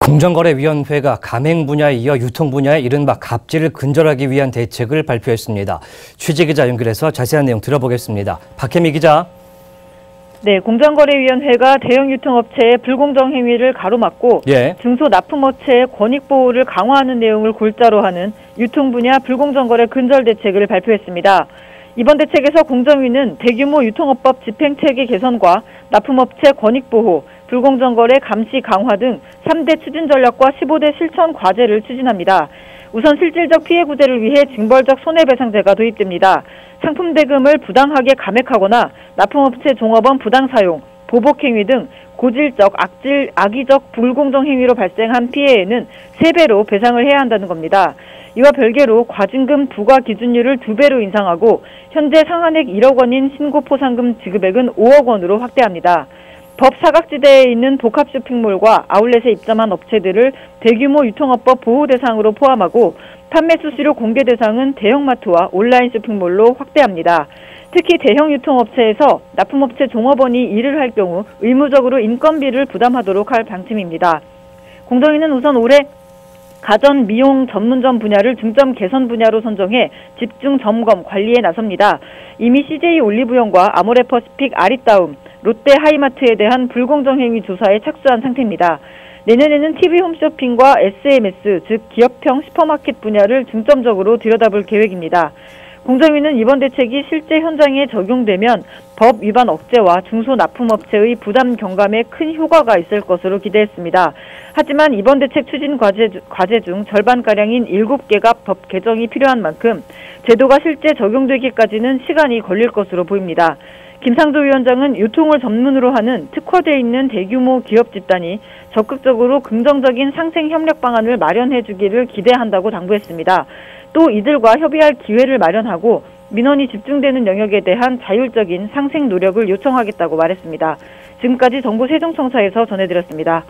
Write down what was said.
공정거래위원회가 가맹 분야에 이어 유통 분야의 이른바 갑질을 근절하기 위한 대책을 발표했습니다. 취재기자 연결해서 자세한 내용 들어보겠습니다. 박혜미 기자. 네, 공정거래위원회가 대형 유통업체의 불공정 행위를 가로막고 중소납품업체의 권익보호를 강화하는 내용을 골자로 하는 유통 분야 불공정거래 근절 대책을 발표했습니다. 이번 대책에서 공정위는 대규모 유통업법 집행체계 개선과 납품업체 권익보호, 불공정거래 감시 강화 등 3대 추진 전략과 15대 실천 과제를 추진합니다. 우선 실질적 피해 구제를 위해 징벌적 손해배상제가 도입됩니다. 상품 대금을 부당하게 감액하거나 납품업체 종업원 부당 사용, 보복행위 등 고질적, 악의적 불공정 행위로 발생한 피해에는 3배로 배상을 해야 한다는 겁니다. 이와 별개로 과징금 부과 기준율을 2배로 인상하고 현재 상한액 1억 원인 신고 포상금 지급액은 5억 원으로 확대합니다. 법 사각지대에 있는 복합 쇼핑몰과 아울렛에 입점한 업체들을 대규모 유통업법 보호 대상으로 포함하고 판매 수수료 공개 대상은 대형마트와 온라인 쇼핑몰로 확대합니다. 특히 대형 유통업체에서 납품업체 종업원이 일을 할 경우 의무적으로 인건비를 부담하도록 할 방침입니다. 공정위는 우선 올해 가전, 미용 전문점 분야를 중점 개선 분야로 선정해 집중 점검, 관리에 나섭니다. 이미 CJ 올리브영과 아모레퍼시픽 아리따움, 롯데 하이마트에 대한 불공정 행위 조사에 착수한 상태입니다. 내년에는 TV 홈쇼핑과 SMS, 즉 기업형 슈퍼마켓 분야를 중점적으로 들여다볼 계획입니다. 공정위는 이번 대책이 실제 현장에 적용되면 법 위반 억제와 중소납품업체의 부담 경감에 큰 효과가 있을 것으로 기대했습니다. 하지만 이번 대책 추진 과제 중 절반가량인 7개가 법 개정이 필요한 만큼 제도가 실제 적용되기까지는 시간이 걸릴 것으로 보입니다. 김상조 위원장은 유통을 전문으로 하는 특화되어 있는 대규모 기업 집단이 적극적으로 긍정적인 상생 협력 방안을 마련해 주기를 기대한다고 당부했습니다. 또 이들과 협의할 기회를 마련하고 민원이 집중되는 영역에 대한 자율적인 상생 노력을 요청하겠다고 말했습니다. 지금까지 정부 세종청사에서 전해드렸습니다.